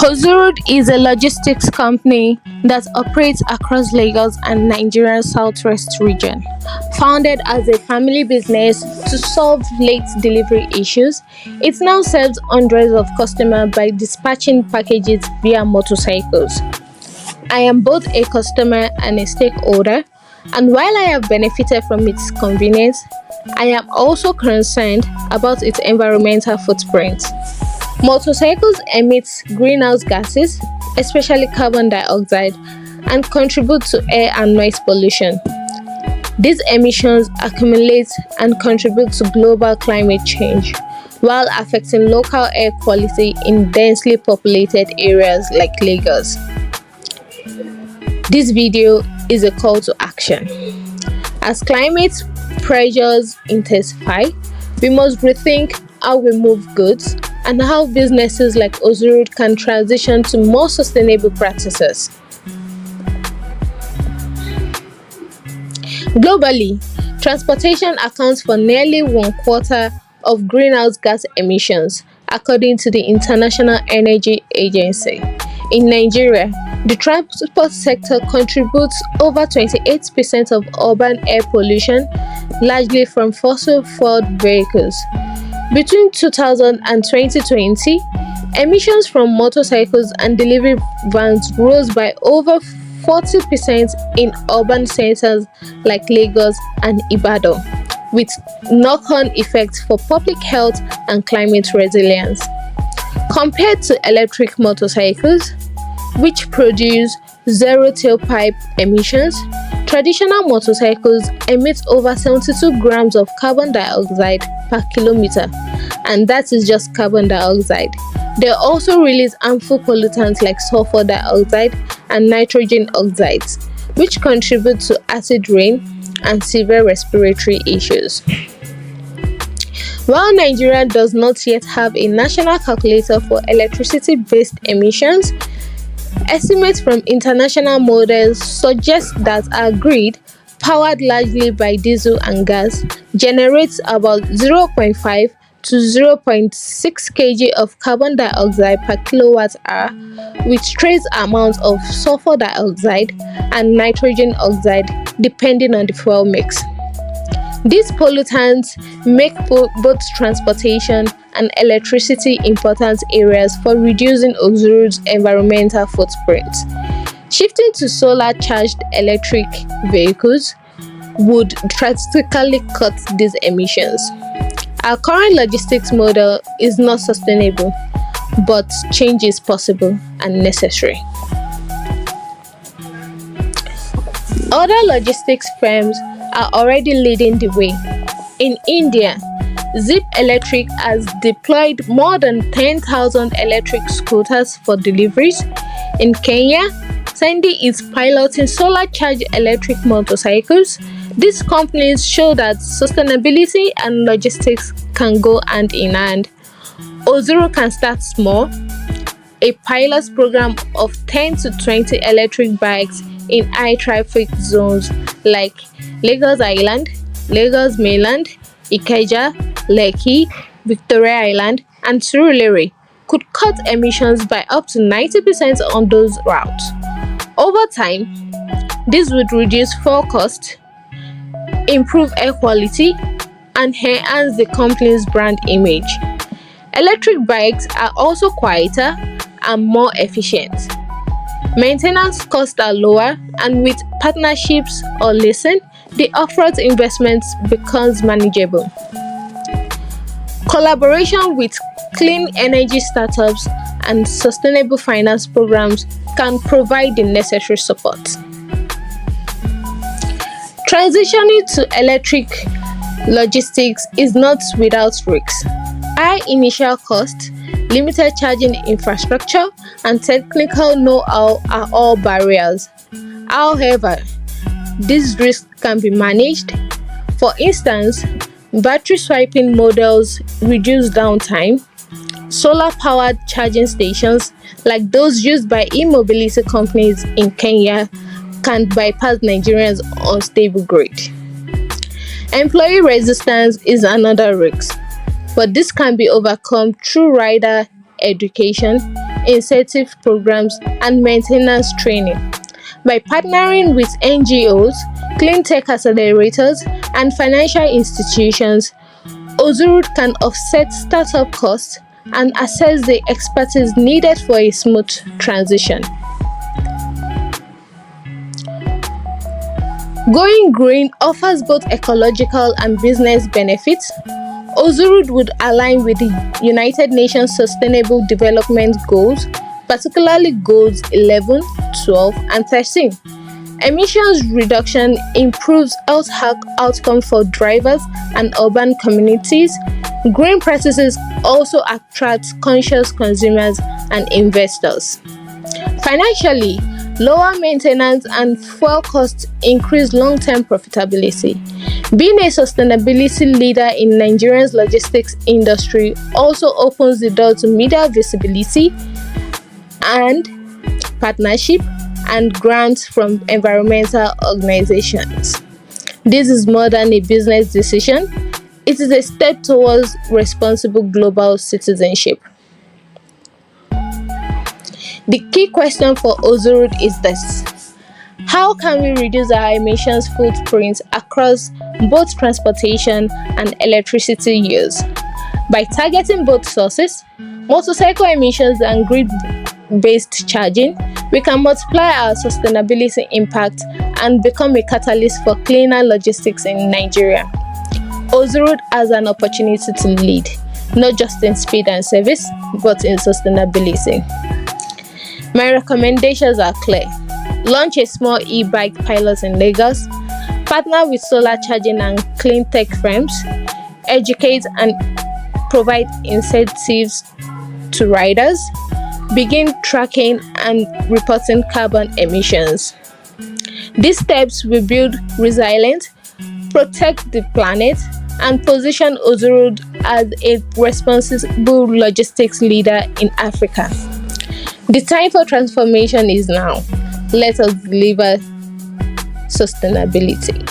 Ozuru'ud is a logistics company that operates across Lagos and Nigeria's southwest region. Founded as a family business to solve late delivery issues, it now serves hundreds of customers by dispatching packages via motorcycles. I am both a customer and a stakeholder, and while I have benefited from its convenience, I am also concerned about its environmental footprint. Motorcycles emit greenhouse gases, especially carbon dioxide, and contribute to air and noise pollution. These emissions accumulate and contribute to global climate change, while affecting local air quality in densely populated areas like Lagos. This video is a call to action. As climate pressures intensify, we must rethink how we move goods and how businesses like Ozuru'ud can transition to more sustainable practices. Globally, transportation accounts for nearly one quarter of greenhouse gas emissions, according to the International Energy Agency. In Nigeria, the transport sector contributes over 28% of urban air pollution, largely from fossil-fueled vehicles. Between 2000 and 2020, emissions from motorcycles and delivery vans rose by over 40% in urban centers like Lagos and Ibadan, with knock-on effects for public health and climate resilience. Compared to electric motorcycles, which produce zero tailpipe emissions, traditional motorcycles emit over 72 grams of carbon dioxide per kilometer, and that is just carbon dioxide. They also release harmful pollutants like sulfur dioxide and nitrogen oxides, which contribute to acid rain and severe respiratory issues. While Nigeria does not yet have a national calculator for electricity-based emissions, estimates from international models suggest that our grid, powered largely by diesel and gas, generates about 0.5 to 0.6 kg of carbon dioxide per kilowatt hour, with trace amounts of sulfur dioxide and nitrogen oxide depending on the fuel mix. These pollutants make both transportation and electricity important areas for reducing Ozuru'ud's environmental footprint. Shifting to solar-charged electric vehicles would drastically cut these emissions. Our current logistics model is not sustainable, but change is possible and necessary. Other logistics firms are already leading the way. In India, Zypp Electric has deployed more than 10,000 electric scooters for deliveries. In Kenya, Sendy is piloting solar-charged electric motorcycles. These companies show that sustainability and logistics can go hand in hand. Ozuru'ud can start small. A pilot program of 10 to 20 electric bikes in high-traffic zones like Lagos Island, Lagos Mainland, Ikeja, Lekki, Victoria Island, and Surulere could cut emissions by up to 90% on those routes. Over time, this would reduce fuel costs, improve air quality, and enhance the company's brand image. Electric bikes are also quieter and more efficient. Maintenance costs are lower, and with partnerships or leasing, the upfront investment becomes manageable. Collaboration with clean energy startups and sustainable finance programs can provide the necessary support. Transitioning to electric logistics is not without risks. High initial costs, limited charging infrastructure, and technical know-how are all barriers. However, these risks can be managed. For instance, battery swapping models reduce downtime. Solar-powered charging stations, like those used by e-mobility companies in Kenya, can bypass Nigeria's unstable grid. Employee resistance is another risk, but this can be overcome through rider education, incentive programs, and maintenance training. By partnering with NGOs, clean tech accelerators, and financial institutions, Ozuru'ud can offset startup costs and assess the expertise needed for a smooth transition. Going green offers both ecological and business benefits. Ozuru'ud would align with the United Nations Sustainable Development Goals, particularly Goals 11, 12, and 13. Emissions reduction improves health outcomes for drivers and urban communities. Green practices also attract conscious consumers and investors. Financially, lower maintenance and fuel costs increase long-term profitability. Being a sustainability leader in Nigeria's logistics industry also opens the door to media visibility and partnership and grants from environmental organizations. This is more than a business decision, it is a step towards responsible global citizenship. The key question for Ozuru'ud is this: how can we reduce our emissions footprint across both transportation and electricity use? By targeting both sources, motorcycle emissions and grid-based charging, we can multiply our sustainability impact and become a catalyst for cleaner logistics in Nigeria. Ozuru'ud has an opportunity to lead, not just in speed and service, but in sustainability. My recommendations are clear. Launch a small e-bike pilot in Lagos, partner with solar charging and clean tech firms, educate and provide incentives to riders, begin tracking and reporting carbon emissions. These steps will build resilience, protect the planet, and position Ozuru'ud as a responsible logistics leader in Africa. The time for transformation is now. Let us deliver sustainability.